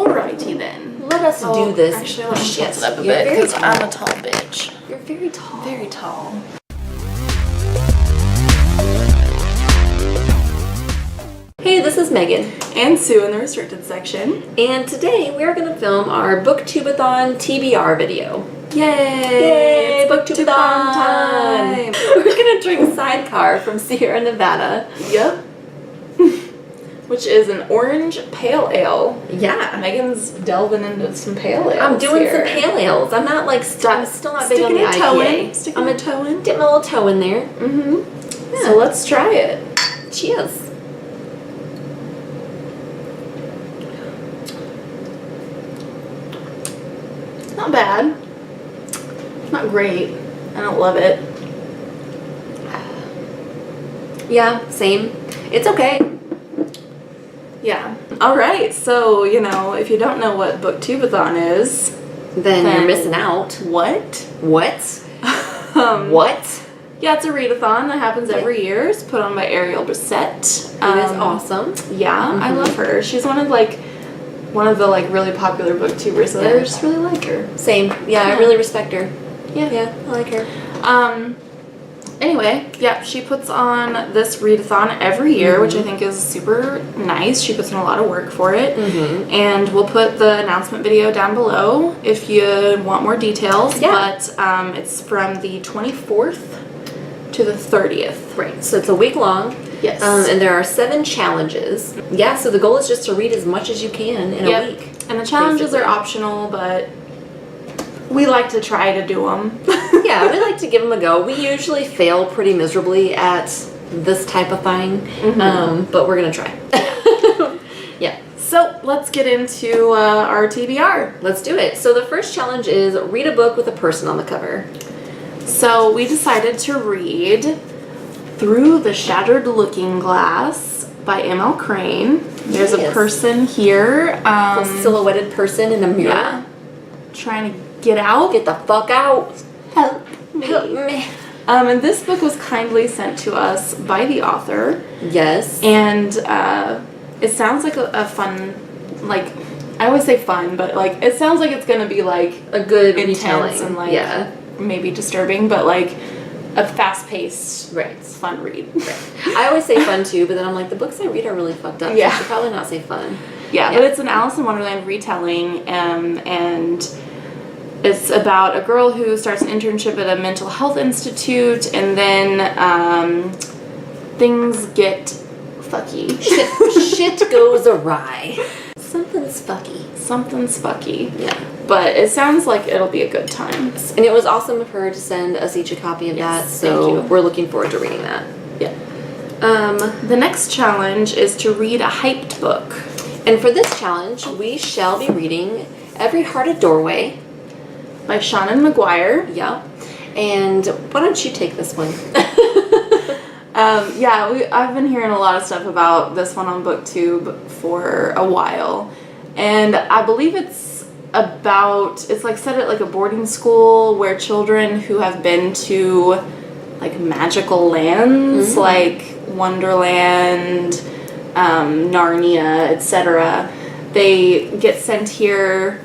righty then. Let us do this. Actually, let me Shit. it up a You're bit very because tall. I'm a tall bitch. You're very tall. Very tall. Hey, this is Megan. And Sue in the restricted section. And today we are going to film our BookTube-A-Thon TBR video. Yay! It's BookTube-A-Thon time! We're going to drink Sidecar from Sierra Nevada. Yep. Which is an orange pale ale. Yeah. Megan's delving into some pale ales. I'm doing here. some pale ales. I'm not like, I'm still not big on the IPA. Sticking a toe in. Dip my little toe in there. Mm-hmm. Yeah. So let's try it. Cheers. Not bad. Not great. I don't love it. Yeah, same. It's okay. Yeah. Alright, so, you know, if you don't know what BookTube-A-Thon is, Then you're missing out. What? What? What? Yeah, it's a readathon that happens every year. It's put on by Ariel Brissett. It is awesome. Yeah, I love her. She's one of the really popular booktubers, so I just really like her. Same. Yeah, I really respect her. Yeah. Yeah, I like her. Anyway, yeah, she puts on this readathon every year, which I think is super nice. She puts in a lot of work for it. And we'll put the announcement video down below if you want more details. Yeah. But it's from the 24th to the 30th. Right. So it's a week long. Yes. And there are 7 challenges. Yeah, so the goal is just to read as much as you can in a week. And the challenges are optional, but we like to try to do them. Yeah, we like to give them a go. We usually fail pretty miserably at this type of thing, but we're going to try. Yeah. So let's get into our TBR. Let's do it. So the first challenge is read a book with a person on the cover. So we decided to read Through the Shattered Looking Glass by M.L. Crane. There's a person here. A silhouetted person in a mirror. Yeah. Trying to get out. Get the fuck out. Help me. Help me. And this book was kindly sent to us by the author. Yes. And it sounds like a fun, like, I always say fun, but like, it sounds like it's going to be like a good intense retelling. and like maybe disturbing, but like a fast-paced, fun read. Right. I always say fun too, but then I'm like, the books I read are really fucked up. Yeah. So I should probably not say fun. Yeah, but it's an Alice in Wonderland retelling, and it's about a girl who starts an internship at a mental health institute, and then things get fucky. Shit goes awry. Something's fucky. Something's fucky. Yeah. But it sounds like it'll be a good time. And it was awesome of her to send us each a copy of that, so we're looking forward to reading that. Yeah. The next challenge is to read a hyped book. And for this challenge, we shall be reading Every Hearted Doorway by Shannon McGuire. Yeah. And why don't you take this one? I've been hearing a lot of stuff about this one on BookTube for a while. And I believe it's like set at like a boarding school where children who have been to like magical lands like Wonderland, Narnia, etc. They get sent here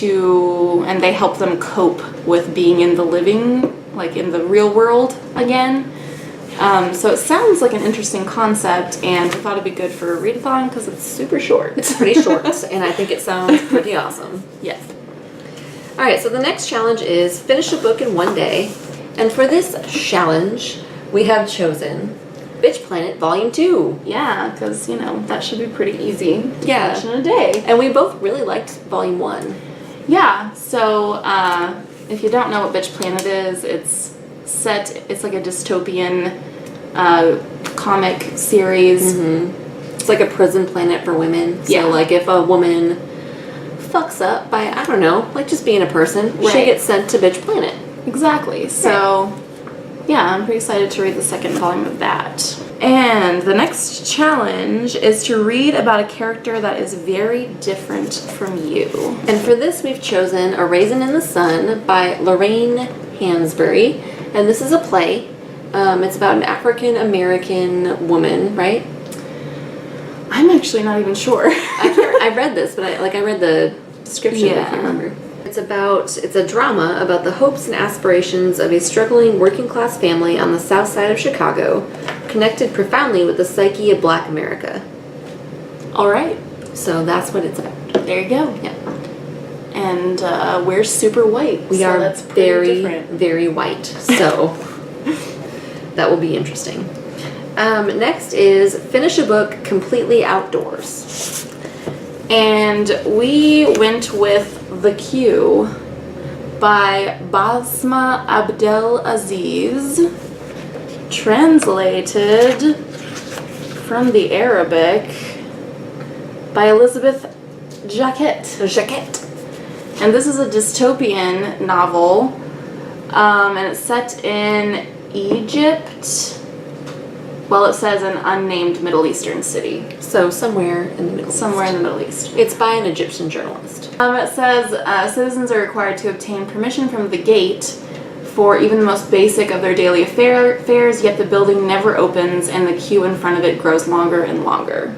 and they help them cope with being in the real world again. So it sounds like an interesting concept, and we thought it'd be good for a readathon because it's super short. It's pretty short, and I think it sounds pretty awesome. Yes. Alright, so the next challenge is finish a book in one day. And for this challenge, we have chosen Bitch Planet Volume 2. Yeah, because, that should be pretty easy. Yeah. Finish in a day. And we both really liked Volume 1. Yeah, so if you don't know what Bitch Planet is, it's like a dystopian comic series. It's like a prison planet for women. So like if a woman fucks up by, I don't know, like just being a person, she gets sent to Bitch Planet. Exactly. So yeah, I'm pretty excited to read the second volume of that. And the next challenge is to read about a character that is very different from you. And for this we've chosen A Raisin in the Sun by Lorraine Hansberry. And this is a play. It's about an African-American woman, right? I'm actually not even sure. I I read this, but I read the description. I can't remember. It's a drama about the hopes and aspirations of a struggling working class family on the south side of Chicago, connected profoundly with the psyche of Black America. All right. So that's what it's about. There you go. Yeah. And we're super white. We are that's very, different. very white. So that will be interesting. Next is finish a book completely outdoors. And we went with The Queue by Basma Abdel Aziz, translated from the Arabic by Elizabeth Jacquet. And this is a dystopian novel, and it's set in Egypt. Well, it says an unnamed Middle Eastern city. So somewhere in the Middle East. Somewhere in the Middle East. It's by an Egyptian journalist. It says citizens are required to obtain permission from the gate for even the most basic of their daily affairs, yet the building never opens and the queue in front of it grows longer and longer.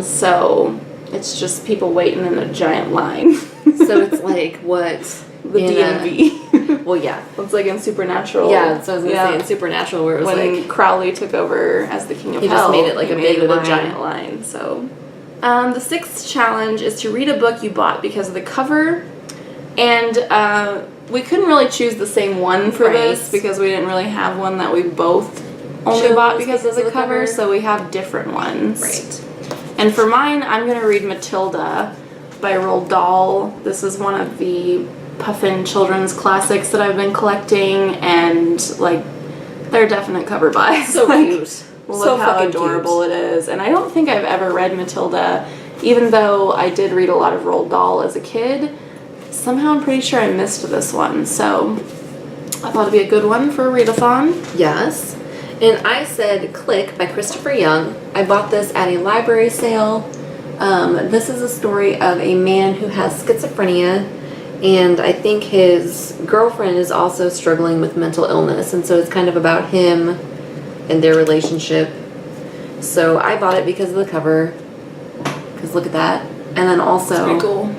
So it's just people waiting in a giant line. So it's like what? The DMV. Well, yeah. It's like in Supernatural. Yeah, that's what I was going to say. In Supernatural, where it was when Crowley took over as the king of he hell. Just made it like a big line. A giant line. So, the sixth challenge is to read a book you bought because of the cover. And we couldn't really choose the same one for this because we didn't really have one that we both only bought because of the cover. So we have different ones. Right. And for mine, I'm going to read Matilda by Roald Dahl. This is one of the Puffin children's classics that I've been collecting, and like they're definite cover buys. So like, cute. Look so how adorable it is. And I don't think I've ever read Matilda, even though I did read a lot of Roald Dahl as a kid. Somehow I'm pretty sure I missed this one, so I thought it'd be a good one for a readathon. Yes. And I said Click by Christopher Young. I bought this at a library sale. This is a story of a man who has schizophrenia, and I think his girlfriend is also struggling with mental illness, and so it's kind of about him and their relationship. So I bought it because of the cover, because look at that, and then also cool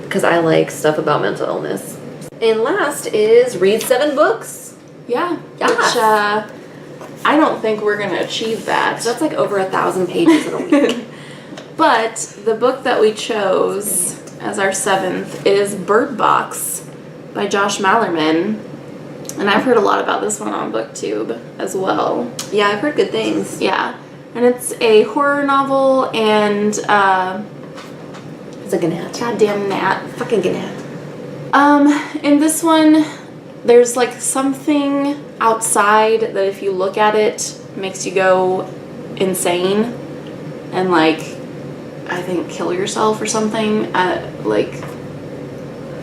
because I like stuff about mental illness. And last is read 7 books. Yeah. Yes. Which I don't think we're gonna achieve that. That's like over 1,000 pages in a week. But the book that we chose as our 7th is Bird Box by Josh Malerman. And I've heard a lot about this one on BookTube as well. Yeah, I've heard good things. Yeah. And it's a horror novel, and it's like a gnat. Goddamn gnat. Fucking gnat. In this one, there's like something outside that if you look at it makes you go insane and like I think kill yourself or something. Like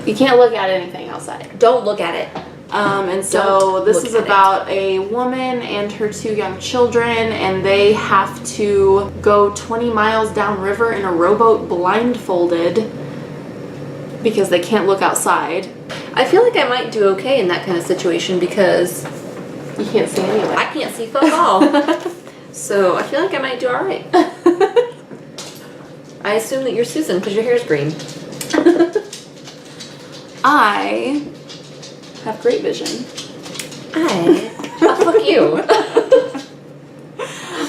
you can't look at anything outside. Don't look at it. And so this is about a woman and her 2 young children, and they have to go 20 miles downriver in a rowboat blindfolded because they can't look outside. I feel like I might do okay in that kind of situation because you can't see anyway. I can't see fuck all. So I feel like I might do alright. I assume that you're Susan because your hair's green. I have great vision. Fuck you.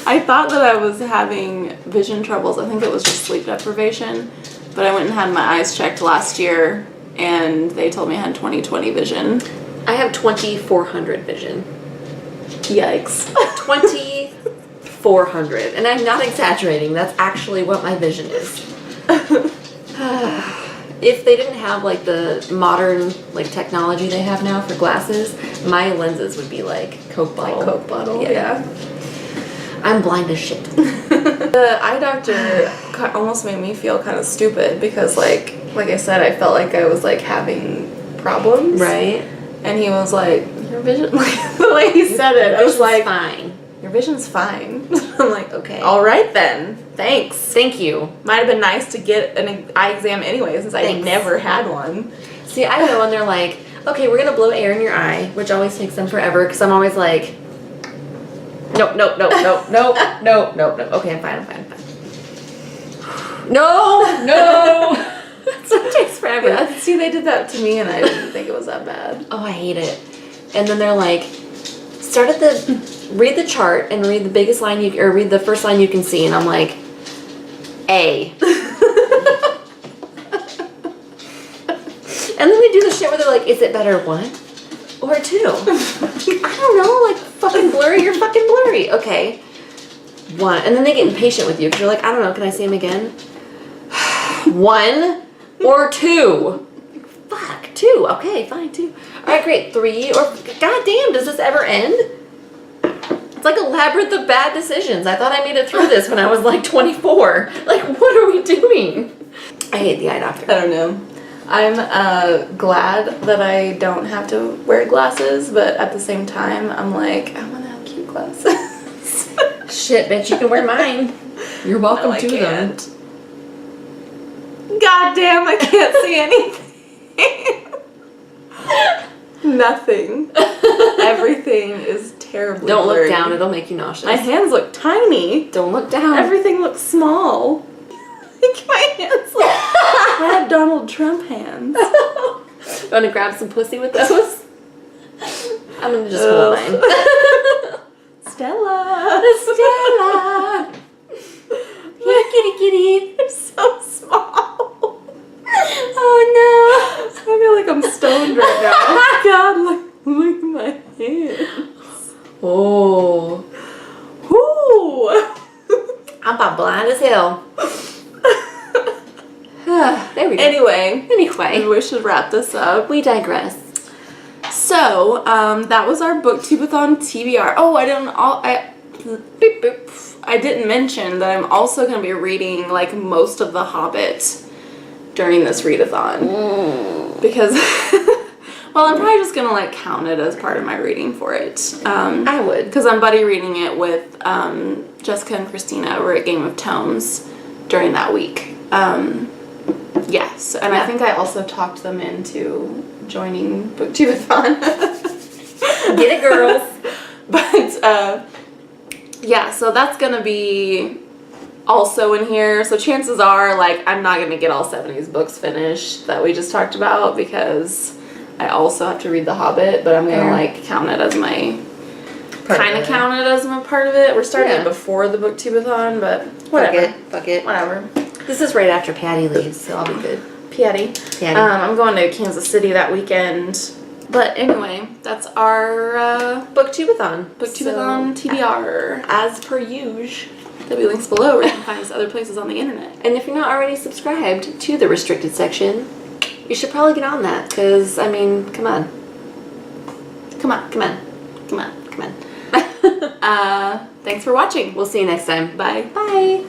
I thought that I was having vision troubles. I think it was just sleep deprivation. But I went and had my eyes checked last year, and they told me I had 20/20 vision. I have 2400 vision. Yikes. 2400. And I'm not exaggerating. That's actually what my vision is. If they didn't have like the modern like technology they have now for glasses, my lenses would be like Coke bottle. Like Coke bottle, yeah. I'm blind as shit. The eye doctor almost made me feel kind of stupid because like I said, I felt like I was like having problems. Right. And he was like, your vision, like the way he said it, I was like, fine. Your vision's fine. I'm like, okay. All right then. Thanks. Thank you. Might have been nice to get an eye exam anyway since I never had one. See, I know when they're like, okay, we're going to blow air in your eye, which always takes them forever because I'm always like, nope. Okay, I'm fine. No. So it takes forever. Yeah, see, they did that to me, and I didn't think it was that bad. Oh, I hate it. And then they're like, read the chart and read the biggest line or read the first line you can see, and I'm like, A. And then they do the shit where they're like, is it better 1 or 2? I don't know, like fucking blurry, you're fucking blurry. Okay. 1. And then they get impatient with you because you're like, I don't know, can I see him again? 1 or 2? Fuck, 2. Okay, fine, 2. Alright, great. 3 or goddamn, does this ever end? It's like a labyrinth of bad decisions. I thought I made it through this when I was like 24. Like, what are we doing? I hate the eye doctor. I don't know. I'm glad that I don't have to wear glasses, but at the same time, I'm like, I want to have cute glasses. Shit, bitch, you can wear mine. You're welcome No, I to can't. them. God damn, I can't see anything. Nothing. Everything is terribly Don't blurry. look down, it'll make you nauseous. My hands look tiny. Don't look down. Everything looks small. Like my hands look... I have Donald Trump hands. You want to grab some pussy with those? I'm going to just hold mine. Stella. Stella. Here, kitty, kitty. They're so small. Oh, no. I feel like I'm stoned right now. Oh God, look at my hands. Oh. Whoo. I'm about blind as hell. There we go. Anyway, Anyway, we should wrap this up. we digress. So, that was our BookTube-A-Thon TBR. Oh, I didn't mention that I'm also going to be reading like most of The Hobbit during this readathon. Because, well, I'm probably just going to like count it as part of my reading for it. I would. Because I'm buddy reading it with Jessica and Christina over at Game of Tomes during that week. Yes, and I think I also talked them into joining BookTube-A-Thon. Get it, girls. But, yeah, so that's gonna be also in here. So chances are, like, I'm not gonna get all 7 of these books finished that we just talked about because I also have to read The Hobbit, but I'm gonna, like, count it as my... Kind of count it as my part of it. We're starting it before the BookTube-A-Thon, but whatever. Fuck it. Whatever. This is right after Patty leaves, so I'll be good. Patty. I'm going to Kansas City that weekend. But anyway, that's our BookTube-A-Thon. BookTube-A-Thon TBR. As per usual. There'll be links below where you can find us other places on the internet. And if you're not already subscribed to the restricted section, you should probably get on that, because, I mean, come on. Come on. Come on. Come on. Come on. Thanks for watching. We'll see you next time. Bye. Bye.